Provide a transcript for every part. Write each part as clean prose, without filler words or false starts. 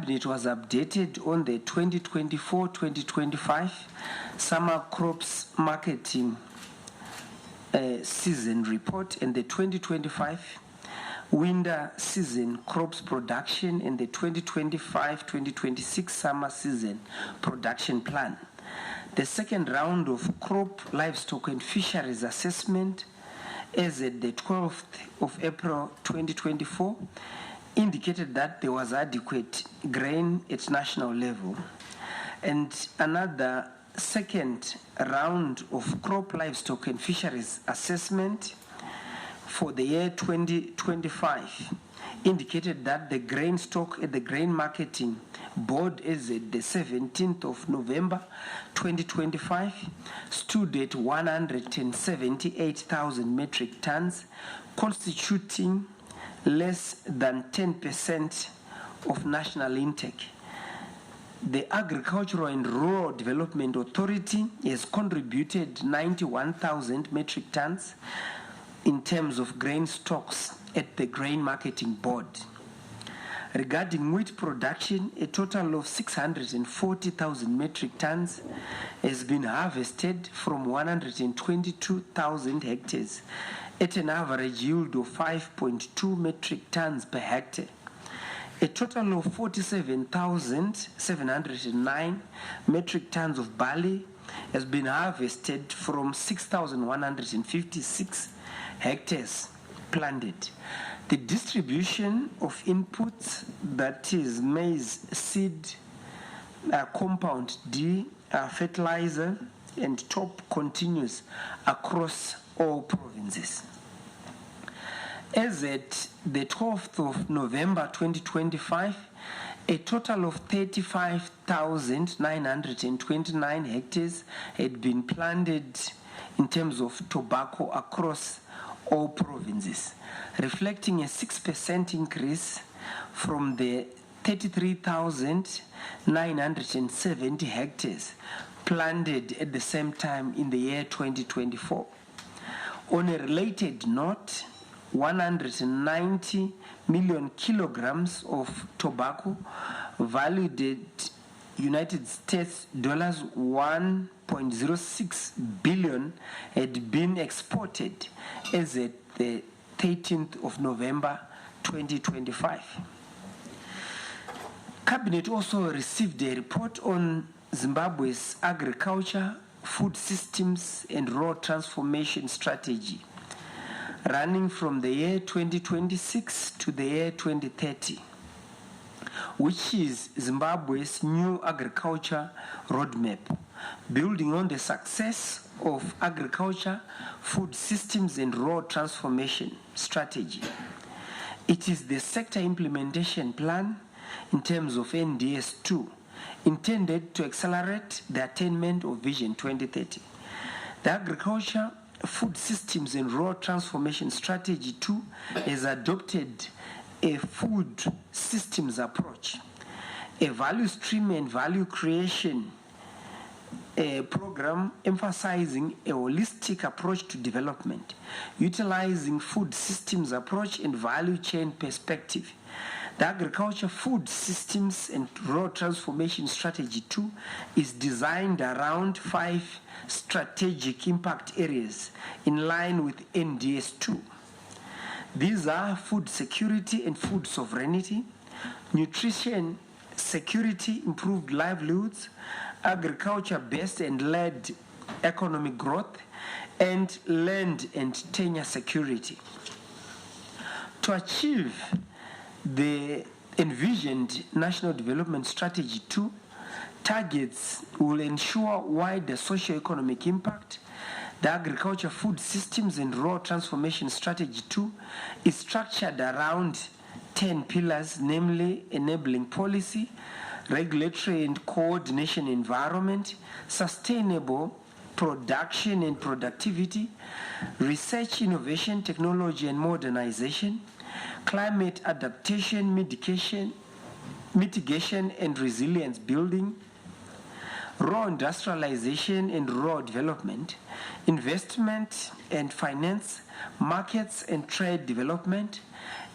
Cabinet was updated on the 2024-2025 summer crops marketing season report and the 2025 winter season crops production and the 2025-2026 summer season production plan. The second round of crop, livestock and fisheries assessment as at the 12th of April 2024 indicated that there was adequate grain at national level, and another second round of crop, livestock and fisheries assessment for the year 2025 indicated that the grain stock at the Grain Marketing Board as at the 17th of November 2025 stood at 178,000 metric tons, constituting less than 10% of national intake. The Agricultural and Rural Development Authority has contributed 91,000 metric tons in terms of grain stocks at the Grain Marketing Board. Regarding wheat production, a total of 640,000 metric tons has been harvested from 122,000 hectares at an average yield of 5.2 metric tons per hectare. A total of 47,709 metric tons of barley has been harvested from 6,156 hectares planted. The distribution of inputs, that is maize, seed, compound D, fertilizer, and top continues across all provinces. As at the 12th of November 2025, a total of 35,929 hectares had been planted in terms of tobacco across all provinces, reflecting a 6% increase from the 33,970 hectares planted at the same time in the year 2024. On a related note, 190 million kilograms of tobacco valued at United States dollars 1.06 billion had been exported as at the 13th of November 2025. Cabinet also received a report on Zimbabwe's agriculture, food systems and rural transformation strategy running from the year 2026 to the year 2030, which is Zimbabwe's new agriculture roadmap, building on the success of agriculture, food systems and rural transformation strategy. It is the sector implementation plan in terms of NDS2, intended to accelerate the attainment of Vision 2030. The agriculture, food systems and rural transformation strategy 2 has adopted a food systems approach, a value stream and value creation program emphasizing a holistic approach to development, utilizing food systems approach and value chain perspective. The Agriculture, Food Systems and Rural Transformation Strategy 2 is designed around 5 strategic impact areas in line with NDS 2. These are food security and food sovereignty, nutrition security, improved livelihoods, agriculture-based and led economic growth, and land and tenure security. To achieve the envisioned National Development Strategy 2 targets will ensure wider socio-economic impact. The Agriculture, Food Systems and Rural Transformation Strategy 2 is structured around 10 pillars, namely enabling policy, regulatory and coordination environment, sustainable production and productivity, research, innovation, technology and modernization, climate adaptation, mitigation and resilience building, rural industrialization and rural development, investment and finance, markets and trade development,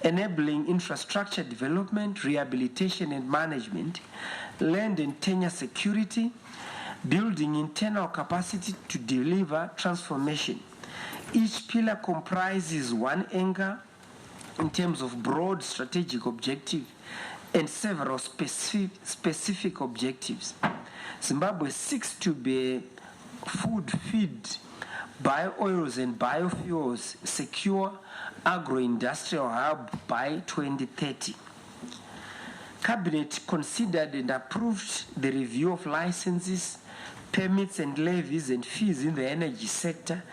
enabling infrastructure development, rehabilitation and management, land and tenure security, building internal capacity to deliver transformation. Each pillar comprises one anchor in terms of broad strategic objective and several specific objectives. Zimbabwe seeks to be food, feed, bio-oils and biofuels secure agro-industrial hub by 2030. Cabinet considered and approved the review of licenses, permits and levies and fees in the energy sector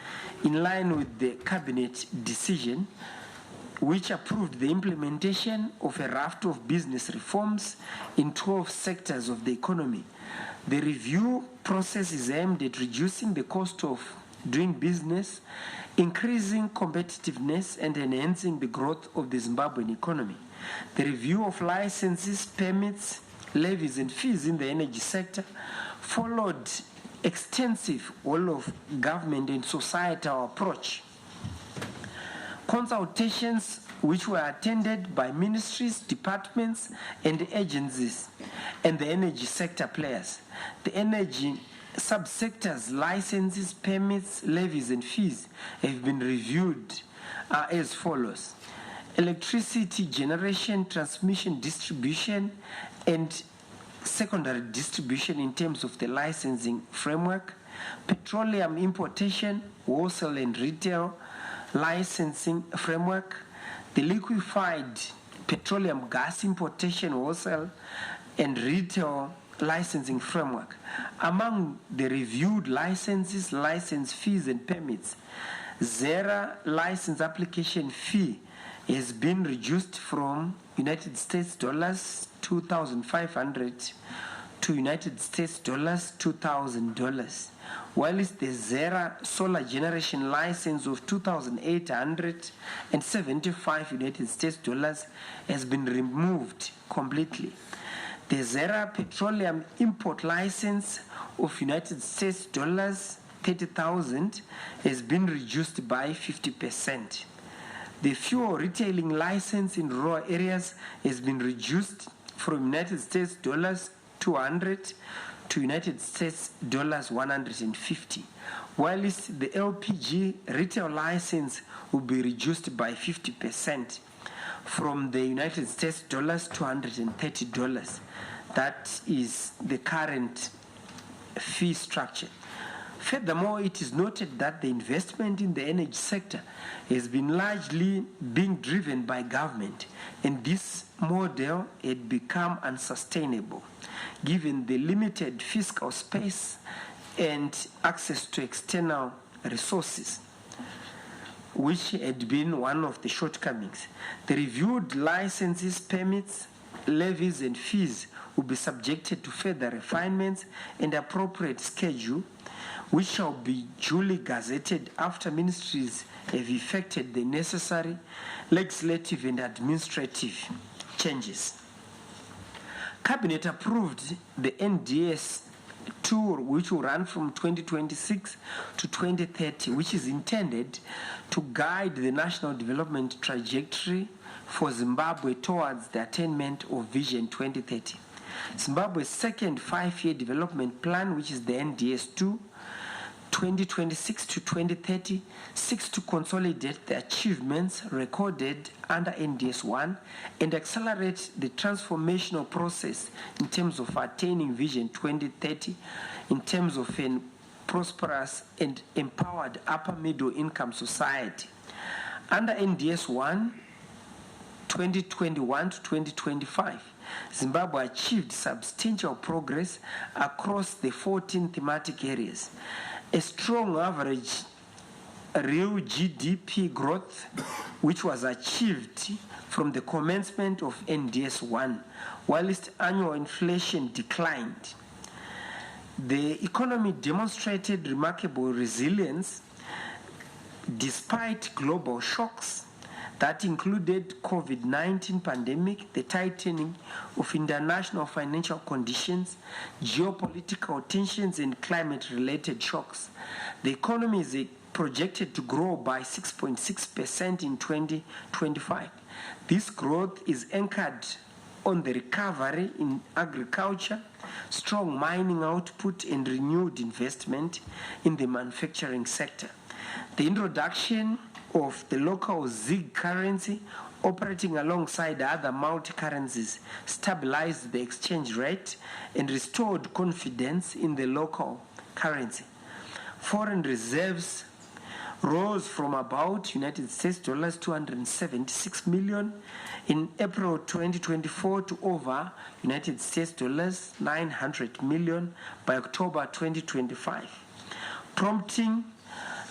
in line with the Cabinet decision, which approved the implementation of a raft of business reforms in 12 sectors of the economy. The review process is aimed at reducing the cost of doing business, increasing competitiveness, and enhancing the growth of the Zimbabwean economy. The review of licenses, permits, levies, and fees in the energy sector followed extensive all-of-government and societal approach. Consultations which were attended by ministries, departments, and agencies, and the energy sector players. The energy subsectors, licenses, permits, levies, and fees have been reviewed as follows: electricity generation, transmission, distribution, and secondary distribution in terms of the licensing framework, petroleum importation, wholesale and retail licensing framework, the liquefied petroleum gas importation, wholesale and retail licensing framework. Among the reviewed licenses, license fees and permits, ZERA license application fee has been reduced from United States dollars $2,500 to United States dollars $2,000, whilst the ZERA solar generation license of 2,875 United States dollars has been removed completely. The ZERA petroleum import license of United States dollars 30,000 has been reduced by 50%. The fuel retailing license in rural areas has been reduced from United States dollars 200 to United States dollars 150, whilst the LPG retail license will be reduced by 50% from the United States dollars $230. That is the current fee structure. Furthermore, it is noted that the investment in the energy sector has been largely being driven by government, and this model had become unsustainable given the limited fiscal space and access to external resources, which had been one of the shortcomings. The reviewed licenses, permits, levies, and fees will be subjected to further refinements and appropriate schedule, which shall be duly gazetted after ministries have effected the necessary legislative and administrative changes. Cabinet approved the NDS tour, which will run from 2026 to 2030, which is intended to guide the national development trajectory for Zimbabwe towards the attainment of Vision 2030. Zimbabwe's second five-year development plan, which is the NDS2, 2026 to 2030, seeks to consolidate the achievements recorded under NDS1 and accelerate the transformational process in terms of attaining Vision 2030 in terms of a prosperous and empowered upper middle income society. Under NDS1, 2021 to 2025, Zimbabwe achieved substantial progress across the 14 thematic areas. A strong average real GDP growth, which was achieved from the commencement of NDS1, whilst annual inflation declined. The economy demonstrated remarkable resilience despite global shocks that included COVID-19 pandemic, the tightening of international financial conditions, geopolitical tensions, and climate-related shocks. The economy is projected to grow by 6.6% in 2025. This growth is anchored on the recovery in agriculture, strong mining output, and renewed investment in the manufacturing sector. The introduction of the local ZiG currency operating alongside other multi-currencies stabilized the exchange rate and restored confidence in the local currency. Foreign reserves rose from about United States dollars 276 million in April 2024 to over United States dollars 900 million by October 2025, prompting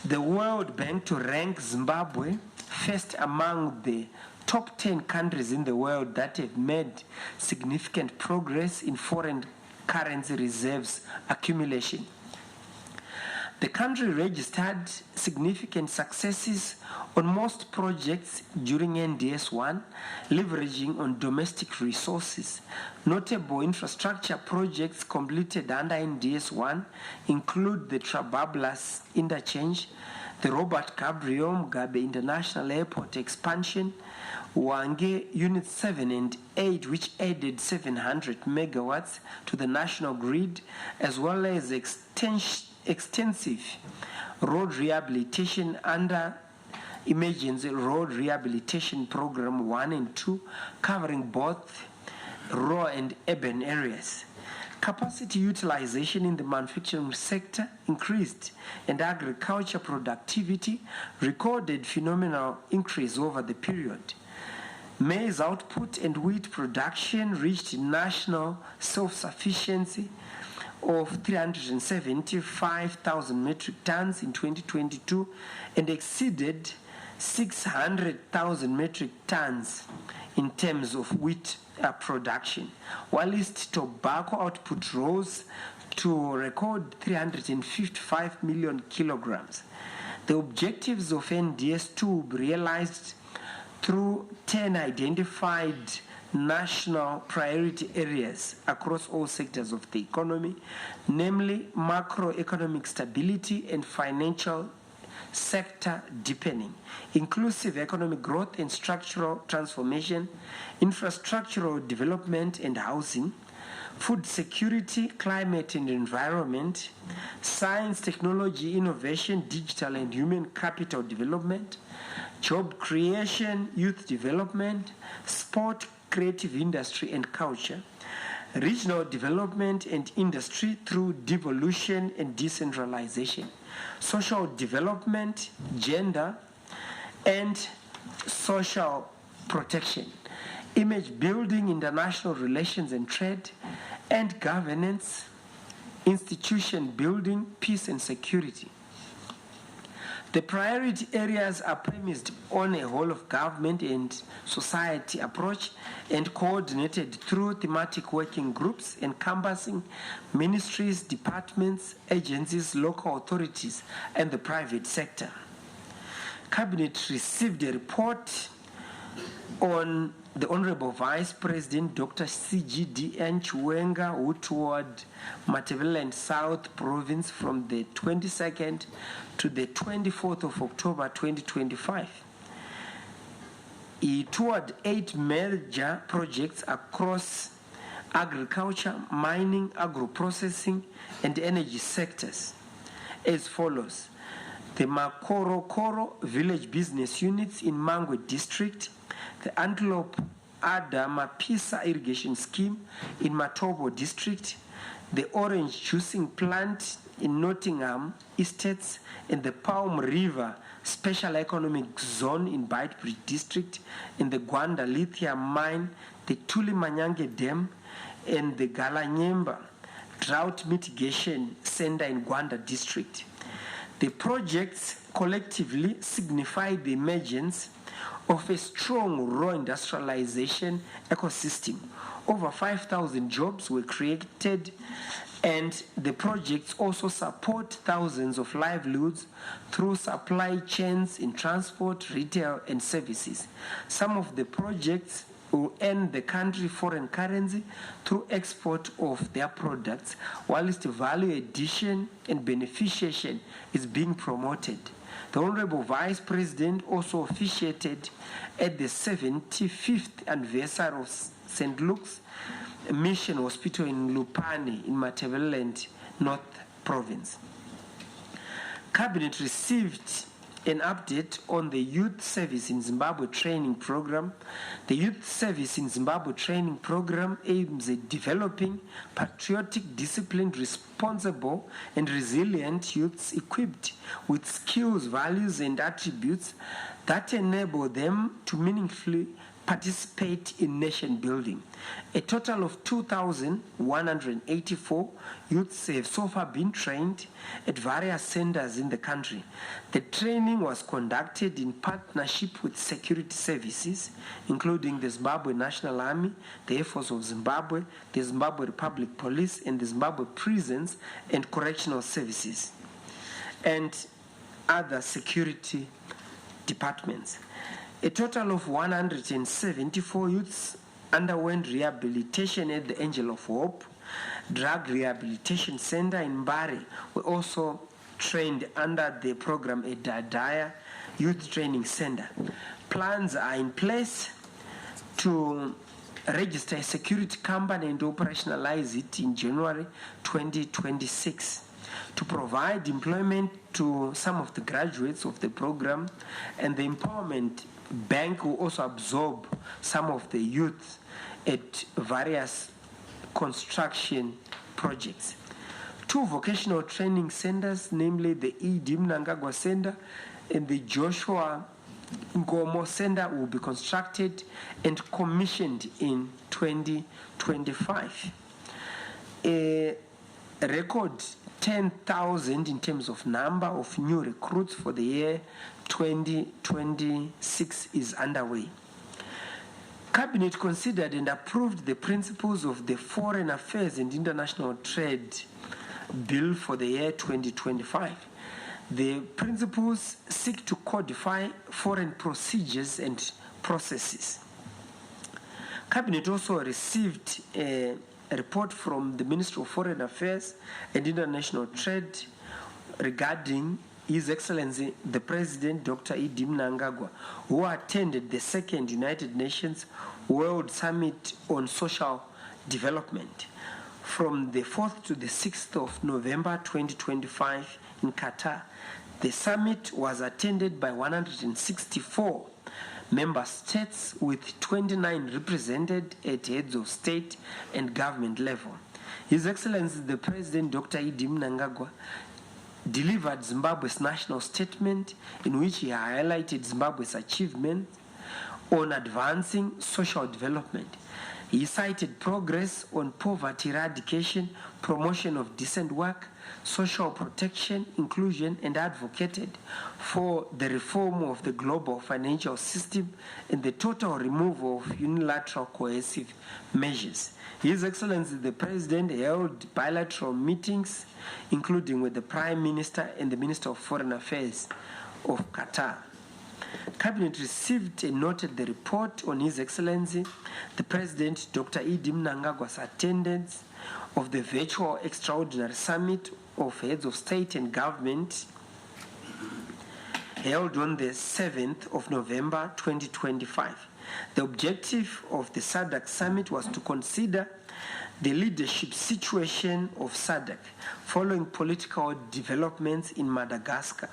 the World Bank to rank Zimbabwe first among the top 10 countries in the world that have made significant progress in foreign currency reserves accumulation. The country registered significant successes on most projects during NDS-1, leveraging on domestic resources. Notable infrastructure projects completed under NDS-1 include the Trabablas Interchange, the Robert Gabriel Mugabe International Airport expansion, Wange Units 7 and 8, which added 700 megawatts to the national grid, as well as extensive road rehabilitation under Emergency Road Rehabilitation Program 1 and 2, covering both rural and urban areas. Capacity utilization in the manufacturing sector increased, and agriculture productivity recorded phenomenal increase over the period. Maize output and wheat production reached national self-sufficiency of 375,000 metric tons in 2022 and exceeded 600,000 metric tons in terms of wheat production, whilst tobacco output rose to a record 355 million kilograms. The objectives of NDS-2 will be realized through 10 identified national priority areas across all sectors of the economy, namely macroeconomic stability and financial sector deepening, inclusive economic growth and structural transformation, infrastructural development and housing, food security, climate and environment, science, technology, innovation, digital and human capital development, job creation, youth development, sport, creative industry and culture, regional development and industry through devolution and decentralization, social development, gender and social protection, image building, international relations and trade, and governance, institution building, peace and security. The priority areas are premised on a whole of government and society approach and coordinated through thematic working groups encompassing ministries, departments, agencies, local authorities, and the private sector. Cabinet received a report on the Honorable Vice President Dr. CGDN Chiwenga, who toured Matabeleland South Province from the 22nd to the 24th of October 2025. He toured 8 major projects across agriculture, mining, agro-processing, and energy sectors as follows: the Makorokoro Village Business Units in Mangwe District, the Antelope Ada Mapisa Irrigation Scheme in Matobo District, the Orange Juicing Plant in Nottingham Estates, and the Palm River Special Economic Zone in Beitbridge District, and the Gwanda Lithium Mine, the Tuli Manyange Dam, and the Galanyemba Drought Mitigation Center in Gwanda District. The projects collectively signify the emergence of a strong raw industrialization ecosystem. Over 5,000 jobs were created, and the projects also support thousands of livelihoods through supply chains in transport, retail, and services. Some of the projects will earn the country foreign currency through export of their products, whilst value addition and beneficiation is being promoted. The Honorable Vice President also officiated at the 75th anniversary of St. Luke's Mission Hospital in Lupane in Matabeleland, North Province. Cabinet received an update on the Youth Service in Zimbabwe training program. The Youth Service in Zimbabwe training program aims at developing patriotic, disciplined, responsible, and resilient youths equipped with skills, values, and attributes that enable them to meaningfully participate in nation building. A total of 2,184 youths have so far been trained at various centers in the country. The training was conducted in partnership with security services, including the Zimbabwe National Army, the Air Force of Zimbabwe, the Zimbabwe Republic Police, and the Zimbabwe Prisons and Correctional Services, and other security departments. A total of 174 youths underwent rehabilitation at the Angel of Hope Drug Rehabilitation Center in Mbare. Were also trained under the program at Dadaya Youth Training Center. Plans are in place to register a security company and operationalize it in January 2026 to provide employment to some of the graduates of the program, and the Empowerment Bank will also absorb some of the youth at various construction projects. 2 vocational training centers, namely the E.D. Mnangagwa Center and the Joshua Ngomo Center, will be constructed and commissioned in 2025. A record 10,000 in terms of number of new recruits for the year 2026 is underway. Cabinet considered and approved the principles of the Foreign Affairs and International Trade Bill for the year 2025. The principles seek to codify foreign procedures and processes. Cabinet also received a report from the Ministry of Foreign Affairs and International Trade regarding His Excellency the President Dr. E.D. Mnangagwa, who attended the second United Nations World Summit on Social Development from the 4th to the 6th of November 2025 in Qatar. The summit was attended by 164 member states, with 29 represented at heads of state and government level. His Excellency the President Dr. E.D. Mnangagwa delivered Zimbabwe's national statement, in which he highlighted Zimbabwe's achievements on advancing social development. He cited progress on poverty eradication, promotion of decent work, social protection, inclusion, and advocated for the reform of the global financial system and the total removal of unilateral coercive measures. His Excellency the President held bilateral meetings, including with the Prime Minister and the Minister of Foreign Affairs of Qatar. Cabinet received and noted the report on His Excellency the President Dr. E.D. Mnangagwa's attendance of the virtual extraordinary summit of heads of state and government held on the 7th of November 2025. The objective of the SADC summit was to consider the leadership situation of SADC following political developments in Madagascar.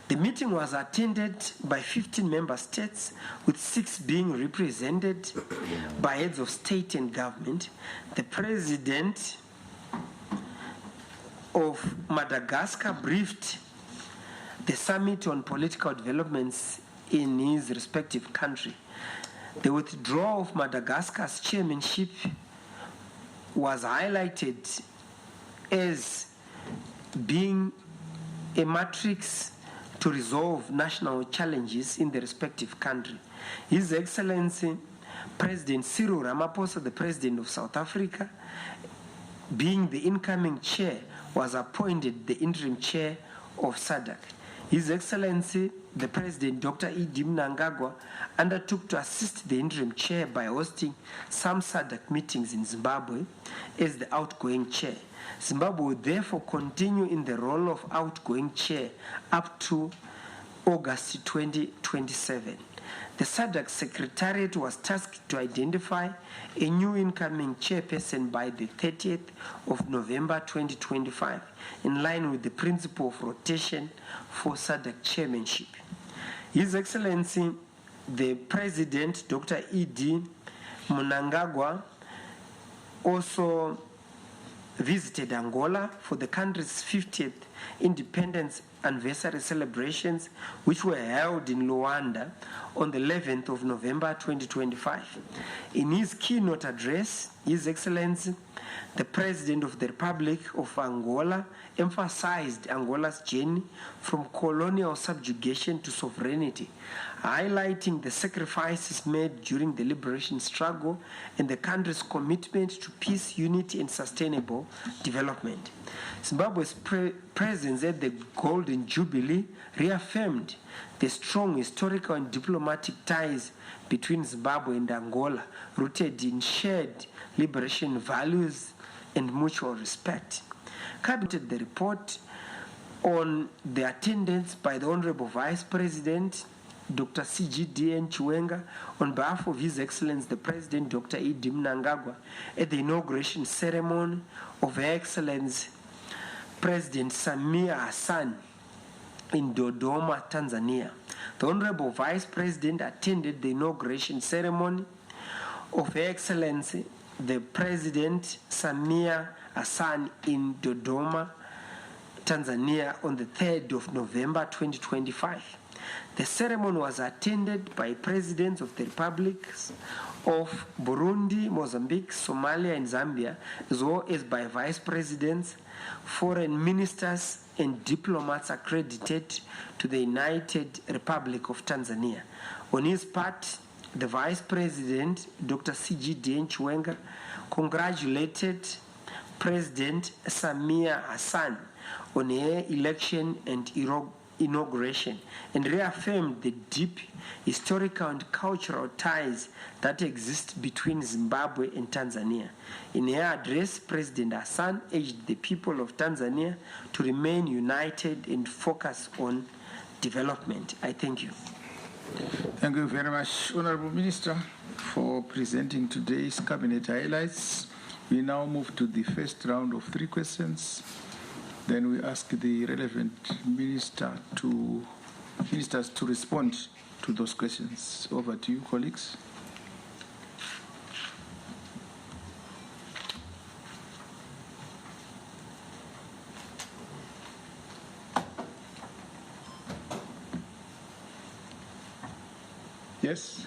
The meeting was attended by 15 member states, with 6 being represented by heads of state and government. The President of Madagascar briefed the summit on political developments in his respective country. The withdrawal of Madagascar's chairmanship was highlighted as being a matrix to resolve national challenges in the respective country. His Excellency President Cyril Ramaphosa, the President of South Africa, being the incoming chair, was appointed the interim chair of SADC. His Excellency, the President, Dr. E.D. Mnangagwa, undertook to assist the interim chair by hosting some SADC meetings in Zimbabwe as the outgoing chair. Zimbabwe will therefore continue in the role of outgoing chair up to August 2027. The SADC Secretariat was tasked to identify a new incoming chairperson by the 30th of November 2025, in line with the principle of rotation for SADC chairmanship. His Excellency, the President, Dr. E.D. Mnangagwa, also visited Angola for the country's 50th independence anniversary celebrations, which were held in Luanda on the 11th of November 2025. In his keynote address, His Excellency, the President of the Republic of Angola, emphasized Angola's journey from colonial subjugation to sovereignty, highlighting the sacrifices made during the liberation struggle and the country's commitment to peace, unity, and sustainable development. Zimbabwe's presence at the Golden Jubilee reaffirmed the strong historical and diplomatic ties between Zimbabwe and Angola, rooted in shared liberation values and mutual respect. Cabinet the report on the attendance by the Honorable Vice President Dr. CGDN Chiwenga on behalf of His Excellency the President Dr. E.D. Mnangagwa at the inauguration ceremony of Her Excellency President Samia Hassan in Dodoma, Tanzania. The Honorable Vice President attended the inauguration ceremony of Her Excellency the President Samia Hassan in Dodoma, Tanzania on the 3rd of November 2025. The ceremony was attended by presidents of the republics of Burundi, Mozambique, Somalia, and Zambia, as well as by vice presidents, foreign ministers, and diplomats accredited to the United Republic of Tanzania. On his part, the Vice President, Dr. CGDN Chiwenga, congratulated President Samia Hassan on her election and inauguration and reaffirmed the deep historical and cultural ties that exist between Zimbabwe and Tanzania. In her address, President Hassan urged the people of Tanzania to remain united and focus on development. I thank you. Thank you very much, Honorable Minister, for presenting today's cabinet highlights. We now move to the first round of 3 questions. Then we ask the relevant ministers to respond to those questions. Over to you, colleagues. Yes.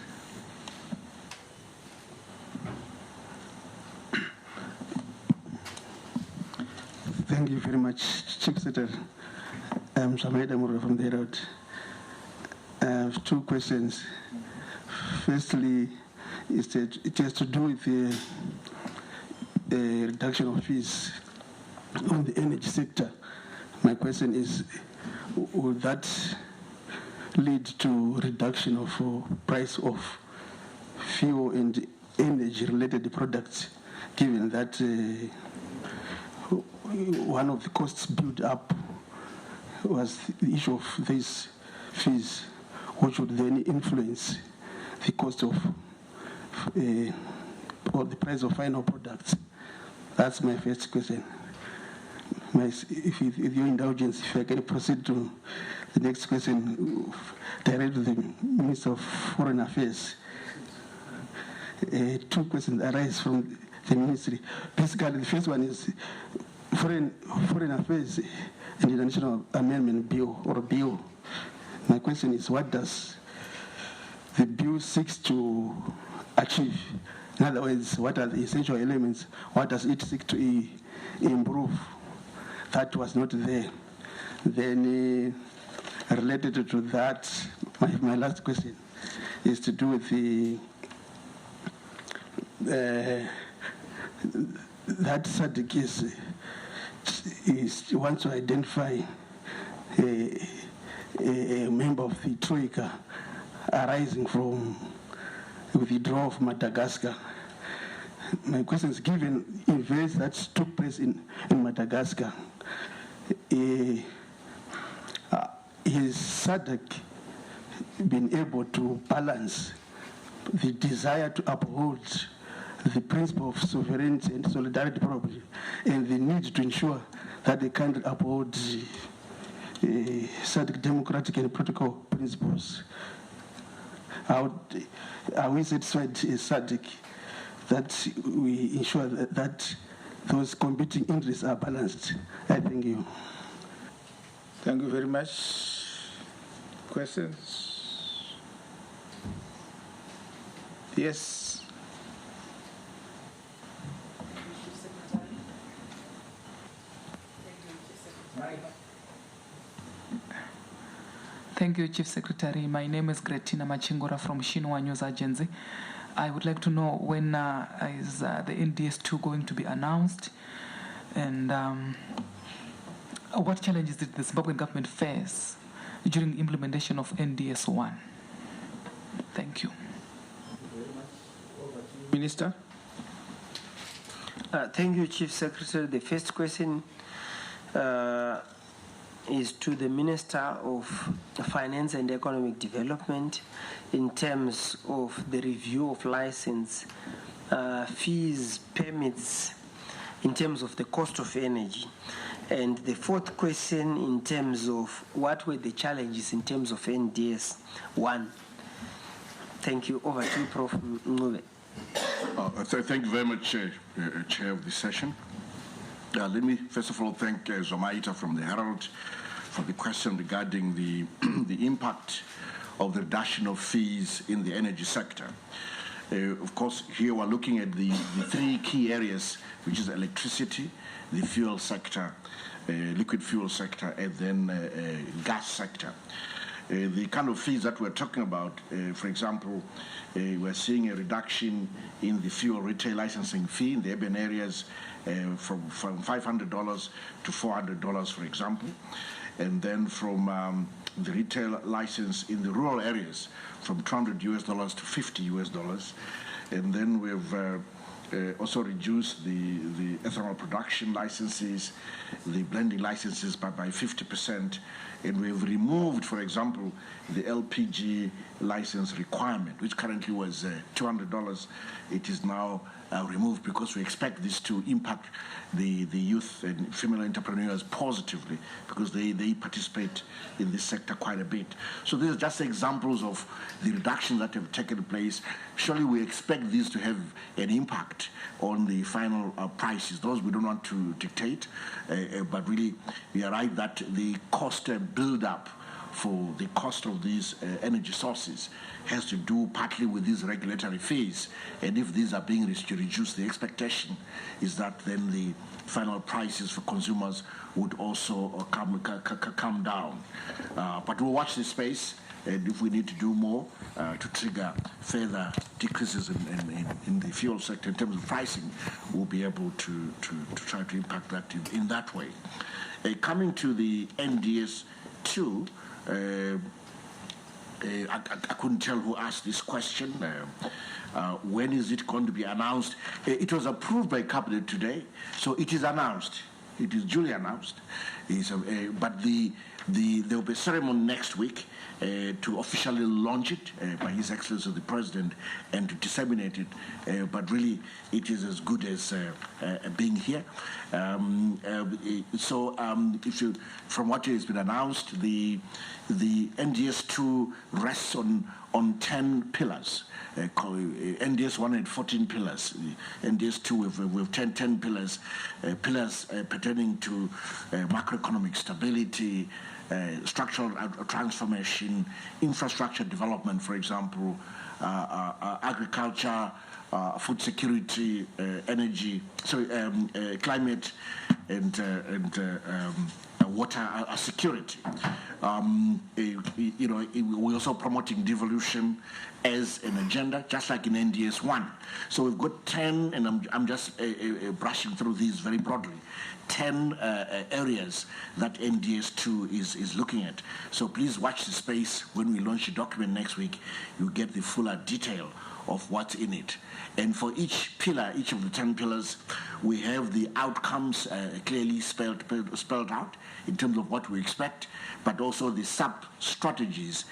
Thank you very much, Chief Secretary. I'm Samuel Damura from the Herald. I have 2 questions. Firstly, it has to do with the reduction of fees on the energy sector. My question is, will that lead to reduction of price of fuel and energy-related products, given that one of the costs built up was the issue of these fees, which would then influence the cost of or the price of final products? That's my first question. If your indulgence, if I can proceed to the next question, directed to the Minister of Foreign Affairs. 2 questions arise from the ministry. Basically, the first one is Foreign Affairs and International Amendment Bill, or bill. My question is, what does the bill seek to achieve? In other words, what are the essential elements? What does it seek to improve? That was not there. Then, related to that, my last question is to do with that SADC case wants to identify a member of the Troika arising from the withdrawal of Madagascar. My question is, given events that took place in Madagascar, is SADC been able to balance the desire to uphold the principle of sovereignty and solidarity probably, and the need to ensure that the country upholds SADC democratic and protocol principles? Are we satisfied as SADC that we ensure that those competing interests are balanced? I thank you. Thank you very much. Questions? Yes. Thank you, Chief Secretary. My name is Gretina Machingora from Shinwa News Agency. I would like to know when is the NDS2 going to be announced, and what challenges did the Zimbabwean government face during implementation of NDS1? Thank you. Minister. Thank you, Chief Secretary. The first question is to the Minister of Finance and Economic Development in terms of the review of license fees, permits, in terms of the cost of energy. And the fourth question in terms of what were the challenges in terms of NDS 1. Thank you. Over to you, Prof. Ngube. Thank you very much, Chair of the session. Let me first of all thank Zomaita from the Herald for the question regarding the impact of the reduction of fees in the energy sector. Of course, here we're looking at the three key areas, which is electricity, the fuel sector, liquid fuel sector, and then gas sector. The kind of fees that we're talking about, for example, we're seeing a reduction in the fuel retail licensing fee in the urban areas from $500 to $400, for example, and then from the retail license in the rural areas from $200 to $50. And then we've also reduced the ethanol production licenses, the blending licenses by 50%, and we've removed, for example, the LPG license requirement, which currently was $200. It is now removed because we expect this to impact the youth and female entrepreneurs positively, because they participate in this sector quite a bit. So these are just examples of the reductions that have taken place. Surely we expect this to have an impact on the final prices. Those we don't want to dictate, but really we are right that the cost build up for the cost of these energy sources has to do partly with these regulatory fees. And if these are being reduced, the expectation is that then the final prices for consumers would also come down. But we'll watch this space, and if we need to do more to trigger further decreases in the fuel sector in terms of pricing, we'll be able to try to impact that in that way. Coming to the NDS2, I couldn't tell who asked this question. When is it going to be announced? It was approved by Cabinet today, so it is announced. It is duly announced. But there will be a ceremony next week to officially launch it by His Excellency the President and to disseminate it. But really, it is as good as being here. From what has been announced, the NDS2 rests on 10 pillars. NDS1 had 14 pillars. NDS2 with 10 pillars, pertaining to macroeconomic stability, structural transformation, infrastructure development, for example, agriculture, food security, energy, climate, and water security. We're also promoting devolution as an agenda, just like in NDS 1. So we've got 10, and I'm just brushing through these very broadly, 10 areas that NDS 2 is looking at. So please watch the space. When we launch the document next week, you'll get the fuller detail of what's in it. And for each pillar, each of the 10 pillars, we have the outcomes clearly spelled out in terms of what we expect, but also the sub-strategies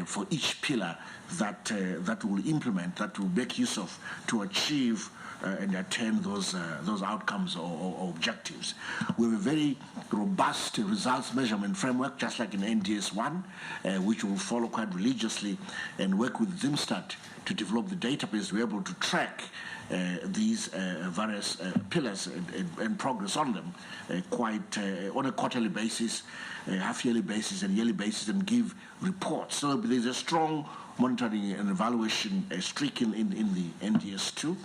for each pillar that we'll implement, that we'll make use of to achieve and attain those outcomes or objectives. We have a very robust results measurement framework, just like in NDS 1, which we'll follow quite religiously and work with ZIMSTAT to develop the database. We're able to track these various pillars and progress on them quite on a quarterly basis, half-yearly basis, and yearly basis, and give reports. So there's a strong monitoring and evaluation streak in the NDS 2.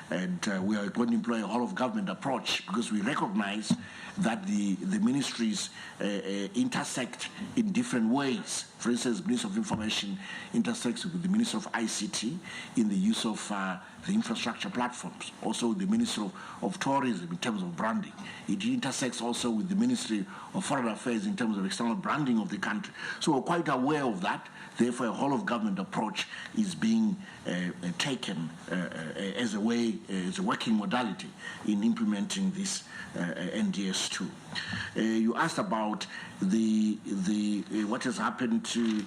And we are going to employ a whole-of-government approach because we recognize that the ministries intersect in different ways. For instance, the Minister of Information intersects with the Minister of ICT in the use of the infrastructure platforms. Also, the Minister of Tourism in terms of branding. It intersects also with the Ministry of Foreign Affairs in terms of external branding of the country. So we're quite aware of that. Therefore, a whole-of-government approach is being taken as a working modality in implementing this NDS 2. You asked about what has happened to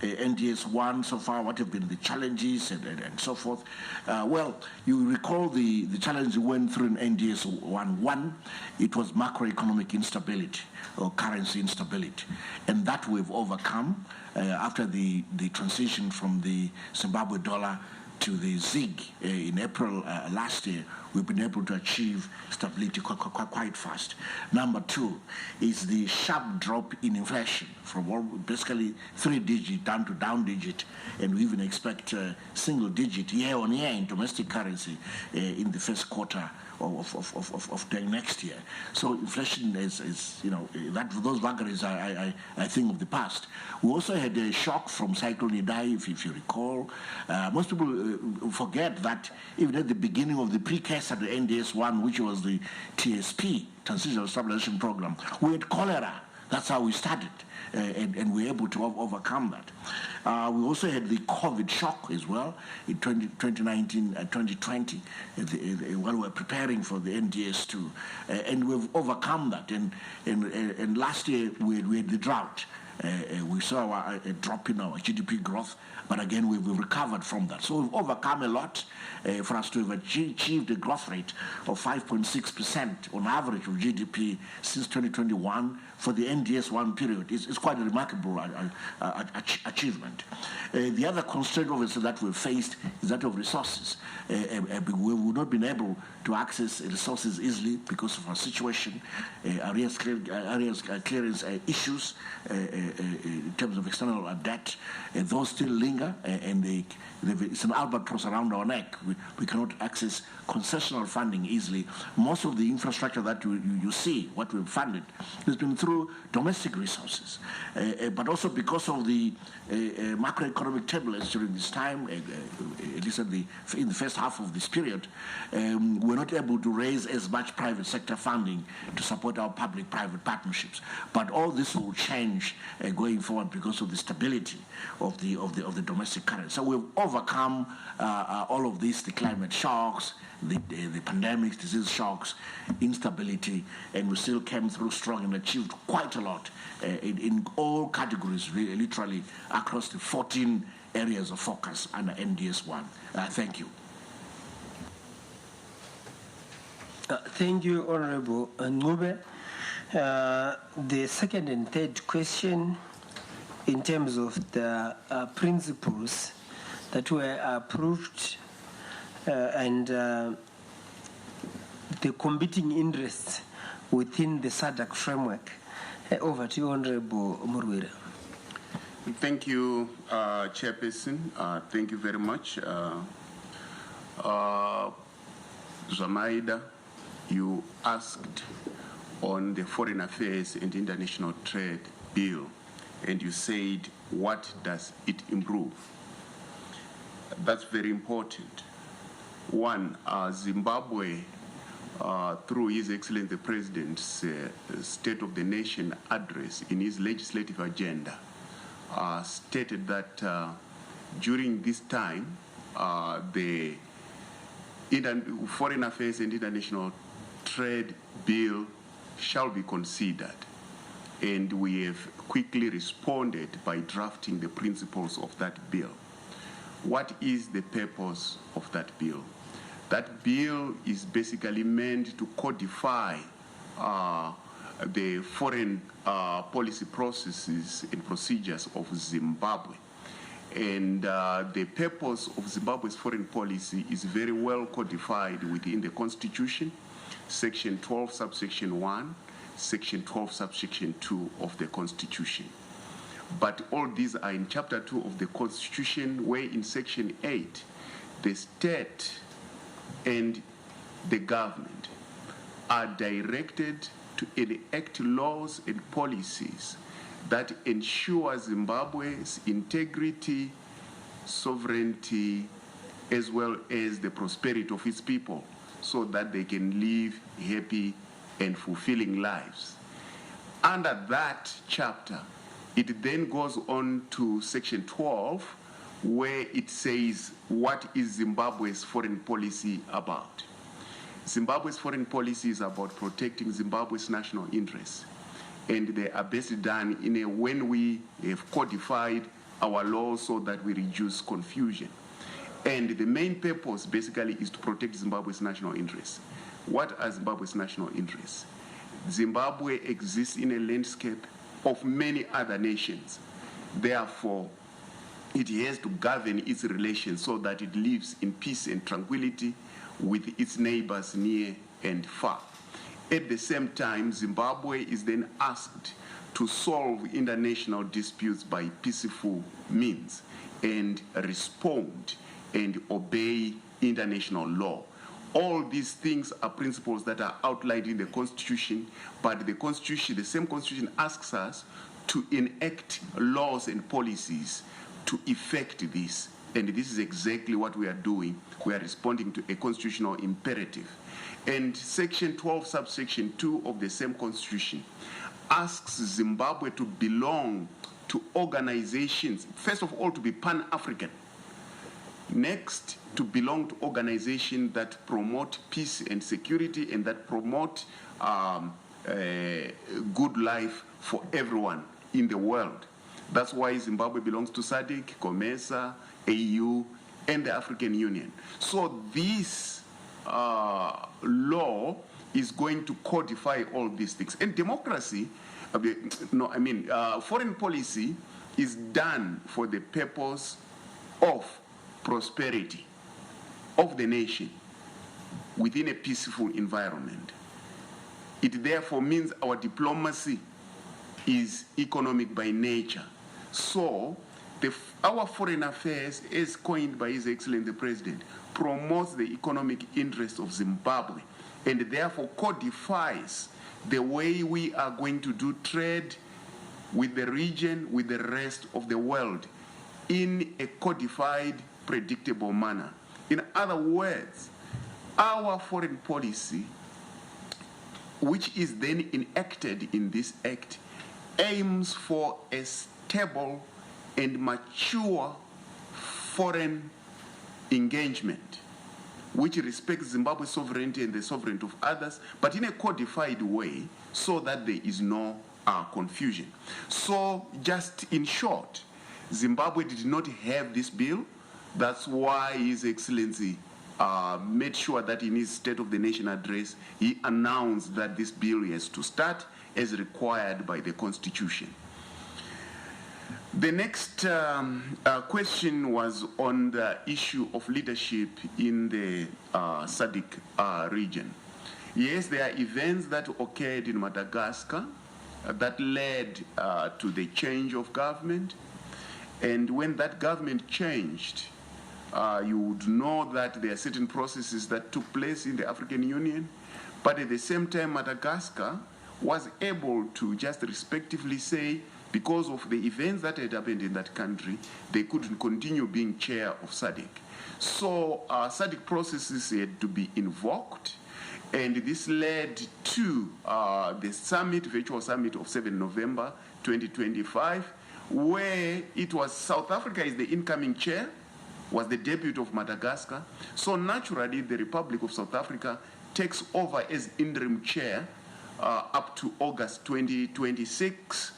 NDS 1 so far, what have been the challenges and so forth. Well, you recall the challenge we went through in NDS 1.1, it was macroeconomic instability or currency instability, and that we've overcome after the transition from the Zimbabwe dollar to the ZiG in April last year. We've been able to achieve stability quite fast. Number two is the sharp drop in inflation from basically 3-digit down to down-digit, and we even expect single-digit year-on-year in domestic currency in the first quarter of the next year. So inflation is those vagaries I think of the past. We also had a shock from Cyclone Idai, if you recall. Most people forget that even at the beginning of the precursor to NDS 1, which was the TSP, Transitional Stabilization Program, we had cholera. That's how we started, and we were able to overcome that. We also had the COVID shock as well in 2019 and 2020 while we were preparing for the NDS 2, and we've overcome that. And last year we had the drought. We saw a drop in our GDP growth, but again we've recovered from that. So we've overcome a lot for us to have achieved a growth rate of 5.6% on average of GDP since 2021 for the NDS 1 period. It's quite a remarkable achievement. The other constraint obviously that we've faced is that of resources. We've not been able to access resources easily because of our situation, areas clearance issues in terms of external debt. Those still linger, and it's an albatross around our neck. We cannot access concessional funding easily. Most of the infrastructure that you see, what we've funded, has been through domestic resources, but also because of the macroeconomic turbulence during this time, at least in the first half of this period, we're not able to raise as much private sector funding to support our public-private partnerships. But all this will change going forward because of the stability of the domestic currency. So we've overcome all of this: the climate shocks, the pandemics, disease shocks, instability, and we still came through strong and achieved quite a lot in all categories, really, literally across the 14 areas of focus under NDS 1. Thank you. Thank you, Honorable Ngube. The second and third question, in terms of the principles that were approved and the competing interests within the SADC framework. Over to you, Honorable Murwira. Thank you, Chairperson. Thank you very much. Zamaida, you asked on the Foreign Affairs and International Trade Bill, and you said, what does it improve? That's very important. One, Zimbabwe, through His Excellency the President's State of the Nation address in his legislative agenda, stated that during this time, the Foreign Affairs and International Trade Bill shall be considered. And we have quickly responded by drafting the principles of that bill. What is the purpose of that bill? That bill is basically meant to codify the foreign policy processes and procedures of Zimbabwe. And the purpose of Zimbabwe's foreign policy is very well codified within the Constitution, Section 12, subsection 1, Section 12, subsection 2 of the Constitution. But all these are in Chapter 2 of the Constitution, where in Section 8, the state and the government are directed to enact laws and policies that ensure Zimbabwe's integrity, sovereignty, as well as the prosperity of its people, so that they can live happy and fulfilling lives. Under that chapter, it then goes on to Section 12, where it says, what is Zimbabwe's foreign policy about? Zimbabwe's foreign policy is about protecting Zimbabwe's national interests. And they are best done in a when we have codified our laws so that we reduce confusion. And the main purpose basically is to protect Zimbabwe's national interests. What are Zimbabwe's national interests? Zimbabwe exists in a landscape of many other nations. Therefore, it has to govern its relations so that it lives in peace and tranquility with its neighbors near and far. At the same time, Zimbabwe is then asked to solve international disputes by peaceful means and respond and obey international law. All these things are principles that are outlined in the Constitution, but the Constitution, the same Constitution, asks us to enact laws and policies to effect this. And this is exactly what we are doing. We are responding to a constitutional imperative. And Section 12, subsection 2 of the same Constitution asks Zimbabwe to belong to organizations, first of all, to be Pan-African. Next, to belong to organizations that promote peace and security and that promote good life for everyone in the world. That's why Zimbabwe belongs to SADC, COMESA, AU, and the African Union. So this law is going to codify all these things. And democracy, foreign policy is done for the purpose of prosperity of the nation within a peaceful environment. It therefore means our diplomacy is economic by nature. So our foreign affairs, as coined by His Excellency the President, promotes the economic interests of Zimbabwe and therefore codifies the way we are going to do trade with the region, with the rest of the world, in a codified, predictable manner. In other words, our foreign policy, which is then enacted in this act, aims for a stable and mature foreign engagement, which respects Zimbabwe's sovereignty and the sovereignty of others, but in a codified way so that there is no confusion. So just in short, Zimbabwe did not have this bill. That's why His Excellency made sure that in his State of the Nation address, he announced that this bill has to start as required by the Constitution. The next question was on the issue of leadership in the SADC region. Yes, there are events that occurred in Madagascar that led to the change of government. And when that government changed, you would know that there are certain processes that took place in the African Union. But at the same time, Madagascar was able to just respectively say, because of the events that had happened in that country, they couldn't continue being chair of SADC. So SADC processes had to be invoked, and this led to the summit, virtual summit of 7 November 2025, where it was South Africa is the incoming chair, was the debut of Madagascar. So naturally, the Republic of South Africa takes over as interim chair up to August 2026,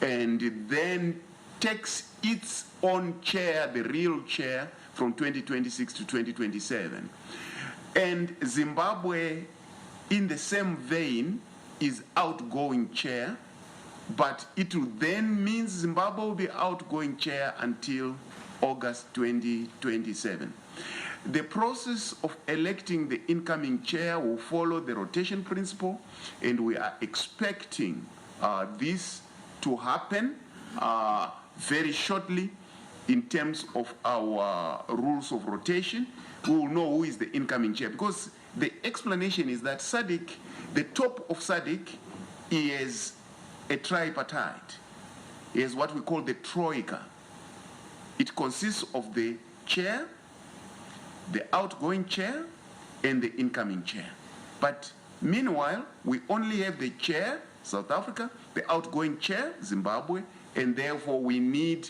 and then takes its own chair, the real chair, from 2026 to 2027. And Zimbabwe, in the same vein, is outgoing chair, but it will then mean Zimbabwe will be outgoing chair until August 2027. The process of electing the incoming chair will follow the rotation principle, and we are expecting this to happen very shortly. In terms of our rules of rotation, we will know who is the incoming chair, because the explanation is that SADC, the top of SADC, is a tripartite. It is what we call the troika. It consists of the chair, the outgoing chair, and the incoming chair. But meanwhile, we only have the chair, South Africa, the outgoing chair, Zimbabwe, and therefore we need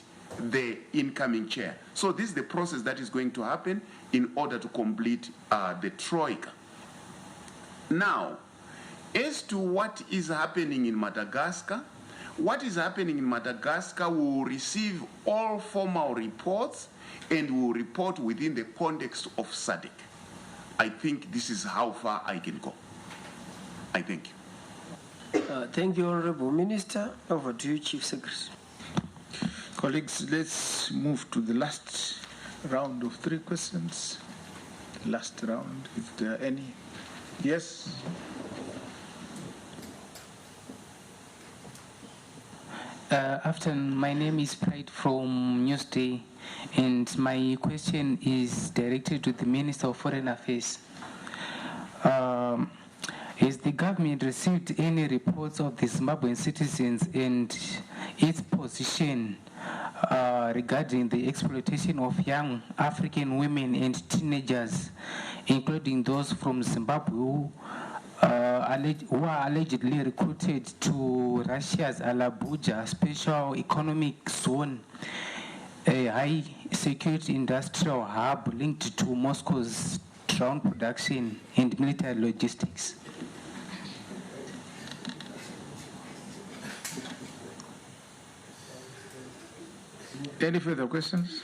the incoming chair. So this is the process that is going to happen in order to complete the troika. Now, as to what is happening in Madagascar, what is happening in Madagascar, we will receive all formal reports and we will report within the context of SADC. I think this is how far I can go. I thank you. Thank you, Honorable Minister. Over to you, Chief Secretary. Colleagues, let's move to the last round of 3 questions. Last round, if there are any. Yes? Afternoon, my name is Pride from Newsday, and my question is directed to the Minister of Foreign Affairs. Has the government received any reports of the Zimbabwean citizens and its position regarding the exploitation of young African women and teenagers, including those from Zimbabwe who are allegedly recruited to Russia's Alabuja Special Economic Zone, a high security industrial hub linked to Moscow's drone production and military logistics? Any further questions?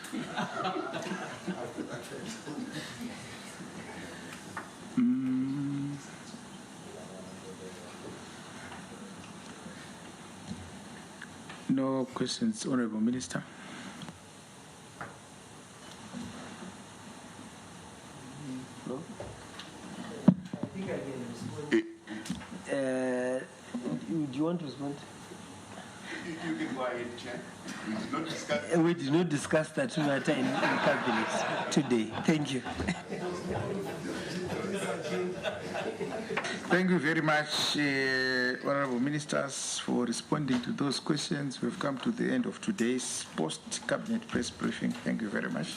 No questions, Honorable Minister. No? I think I can respond. Do you want to respond? You can go ahead, Chair. We did not discuss that matter in cabinet today. Thank you. Thank you very much, Honorable Ministers, for responding to those questions. We've come to the end of today's post-cabinet press briefing. Thank you very much.